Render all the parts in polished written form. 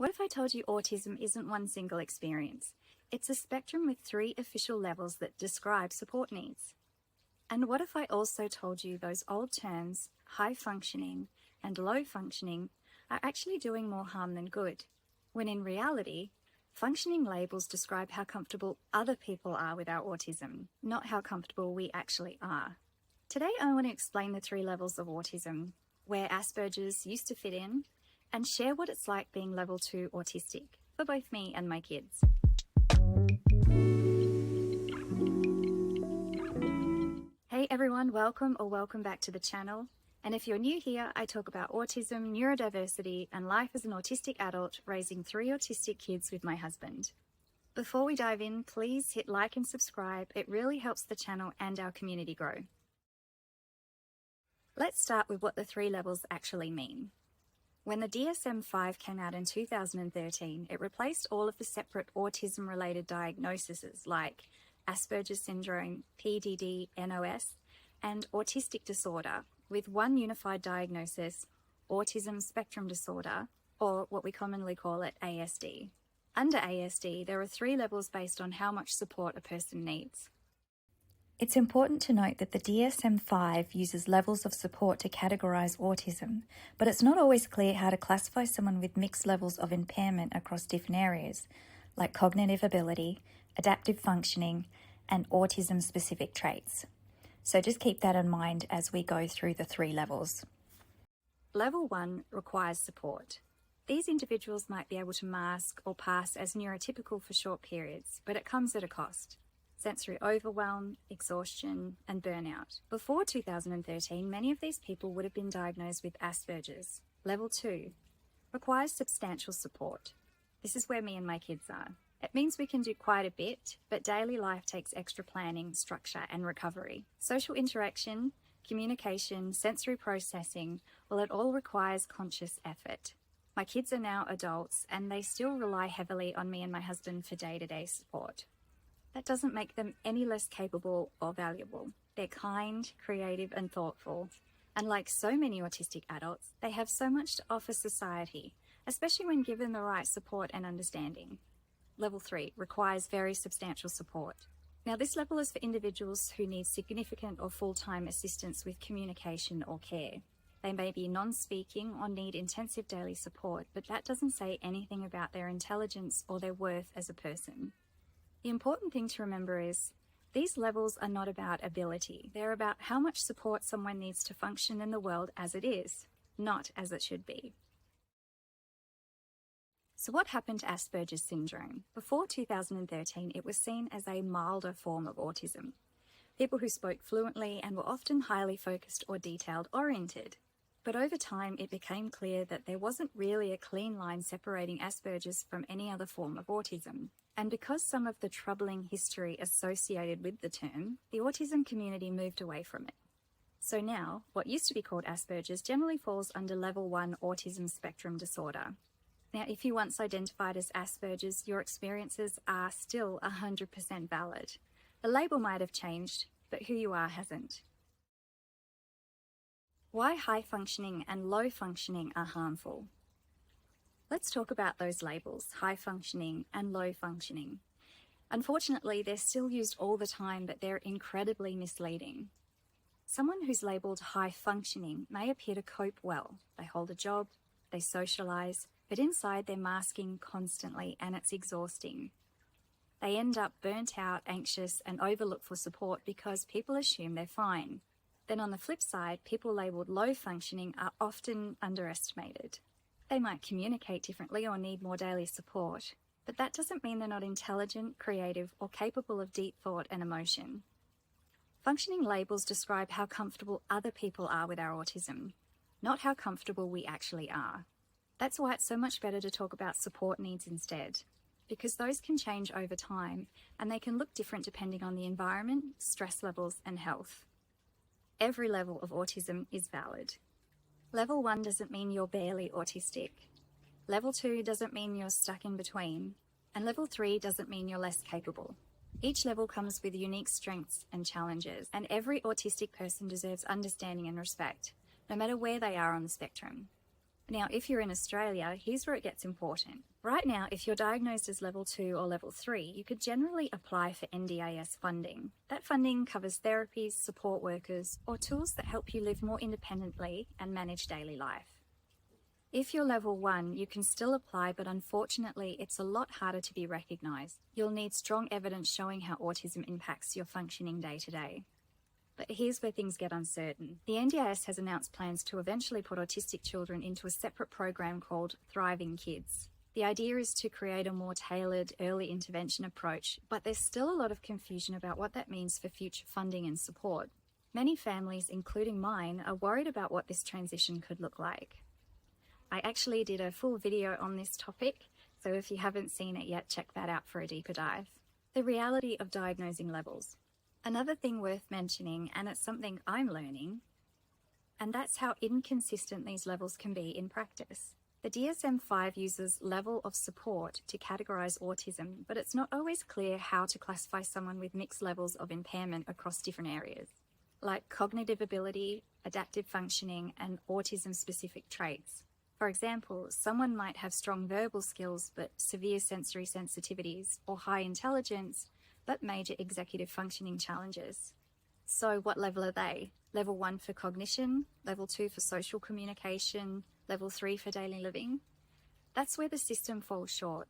What if I told you autism isn't one single experience? It's a spectrum with 3 official levels that describe support needs. And what if I also told you those old terms, high functioning and low functioning, are actually doing more harm than good, when in reality, functioning labels describe how comfortable other people are with our autism, not how comfortable we actually are. Today I want to explain the 3 levels of autism, where Asperger's used to fit in, and share what it's like being level 2 autistic for both me and my kids. Hey everyone, welcome back to the channel. And if you're new here, I talk about autism, neurodiversity, and life as an autistic adult raising 3 autistic kids with my husband. Before we dive in, please hit like and subscribe. It really helps the channel and our community grow. Let's start with what the 3 levels actually mean. When the DSM-5 came out in 2013, it replaced all of the separate autism-related diagnoses like Asperger's syndrome, PDD, NOS, and autistic disorder with one unified diagnosis, autism spectrum disorder, or what we commonly call it ASD. Under ASD, there are 3 levels based on how much support a person needs. It's important to note that the DSM-5 uses levels of support to categorize autism, but it's not always clear how to classify someone with mixed levels of impairment across different areas, like cognitive ability, adaptive functioning, and autism-specific traits. So just keep that in mind as we go through the 3 levels. Level 1 requires support. These individuals might be able to mask or pass as neurotypical for short periods, but it comes at a cost. Sensory overwhelm, exhaustion, and burnout. Before 2013, many of these people would have been diagnosed with Asperger's. Level 2 requires substantial support. This is where me and my kids are. It means we can do quite a bit, but daily life takes extra planning, structure, and recovery. Social interaction, communication, sensory processing, well, it all requires conscious effort. My kids are now adults, and they still rely heavily on me and my husband for day-to-day support. That doesn't make them any less capable or valuable. They're kind, creative, and thoughtful. And like so many autistic adults, they have so much to offer society, especially when given the right support and understanding. Level 3 requires very substantial support. Now, this level is for individuals who need significant or full-time assistance with communication or care. They may be non-speaking or need intensive daily support, but that doesn't say anything about their intelligence or their worth as a person. The important thing to remember is these levels are not about ability. They're about how much support someone needs to function in the world as it is, not as it should be. So what happened to Asperger's syndrome? Before 2013, it was seen as a milder form of autism. People who spoke fluently and were often highly focused or detailed-oriented. But over time, it became clear that there wasn't really a clean line separating Asperger's from any other form of autism. And because some of the troubling history associated with the term, the autism community moved away from it. So now, what used to be called Asperger's generally falls under level 1 autism spectrum disorder. Now, if you once identified as Asperger's, your experiences are still 100% valid. The label might have changed, but who you are hasn't. Why high functioning and low functioning are harmful? Let's talk about those labels, high functioning and low functioning. Unfortunately, they're still used all the time, but they're incredibly misleading. Someone who's labelled high functioning may appear to cope well. They hold a job, they socialise, but inside they're masking constantly and it's exhausting. They end up burnt out, anxious, and overlooked for support because people assume they're fine. Then on the flip side, people labelled low functioning are often underestimated. They might communicate differently or need more daily support, but that doesn't mean they're not intelligent, creative, or capable of deep thought and emotion. Functioning labels describe how comfortable other people are with our autism, not how comfortable we actually are. That's why it's so much better to talk about support needs instead, because those can change over time and they can look different depending on the environment, stress levels, and health. Every level of autism is valid. Level 1 doesn't mean you're barely autistic. Level 2 doesn't mean you're stuck in between. And level 3 doesn't mean you're less capable. Each level comes with unique strengths and challenges, and every autistic person deserves understanding and respect, no matter where they are on the spectrum. Now, if you're in Australia, here's where it gets important. Right now, if you're diagnosed as level 2 or level 3, you could generally apply for NDIS funding. That funding covers therapies, support workers, or tools that help you live more independently and manage daily life. If you're level 1, you can still apply, but unfortunately, it's a lot harder to be recognised. You'll need strong evidence showing how autism impacts your functioning day to day. But here's where things get uncertain. The NDIS has announced plans to eventually put autistic children into a separate program called Thriving Kids. The idea is to create a more tailored early intervention approach, but there's still a lot of confusion about what that means for future funding and support. Many families, including mine, are worried about what this transition could look like. I actually did a full video on this topic, so if you haven't seen it yet, check that out for a deeper dive. The reality of diagnosing levels. Another thing worth mentioning, and it's something I'm learning, and that's how inconsistent these levels can be in practice. The DSM-5 uses level of support to categorise autism, but it's not always clear how to classify someone with mixed levels of impairment across different areas, like cognitive ability, adaptive functioning, and autism-specific traits. For example, someone might have strong verbal skills but severe sensory sensitivities, or high intelligence but major executive functioning challenges. So what level are they? Level 1 for cognition, level 2 for social communication, level 3 for daily living? That's where the system falls short.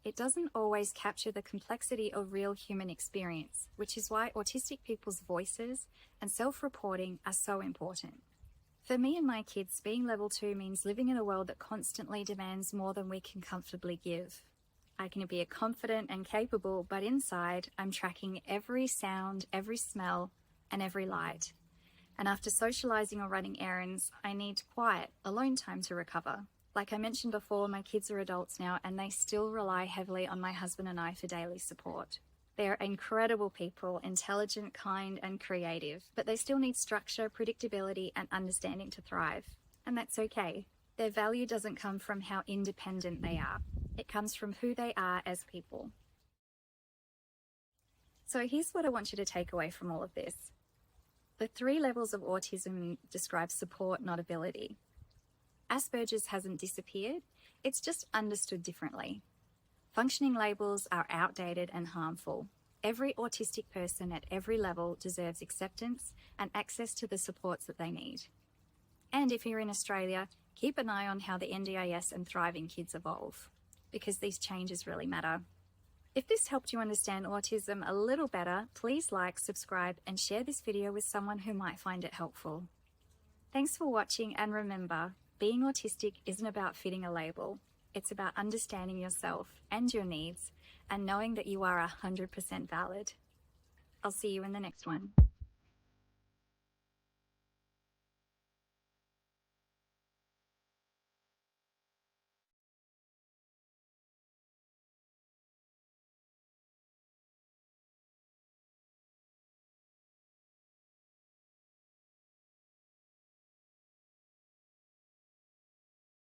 It doesn't always capture the complexity of real human experience, which is why autistic people's voices and self-reporting are so important. For me and my kids, being level 2 means living in a world that constantly demands more than we can comfortably give. I can be confident and capable, but inside, I'm tracking every sound, every smell, and every light. And after socializing or running errands, I need quiet, alone time to recover. Like I mentioned before, my kids are adults now, and they still rely heavily on my husband and I for daily support. They're incredible people, intelligent, kind, and creative, but they still need structure, predictability, and understanding to thrive. And that's okay. Their value doesn't come from how independent they are. It comes from who they are as people. So here's what I want you to take away from all of this. The 3 levels of autism describe support, not ability. Asperger's hasn't disappeared, it's just understood differently. Functioning labels are outdated and harmful. Every autistic person at every level deserves acceptance and access to the supports that they need. And if you're in Australia, keep an eye on how the NDIS and Thriving Kids evolve, because these changes really matter. If this helped you understand autism a little better, please like, subscribe, and share this video with someone who might find it helpful. Thanks for watching, and remember, being autistic isn't about fitting a label. It's about understanding yourself and your needs and knowing that you are 100% valid. I'll see you in the next one.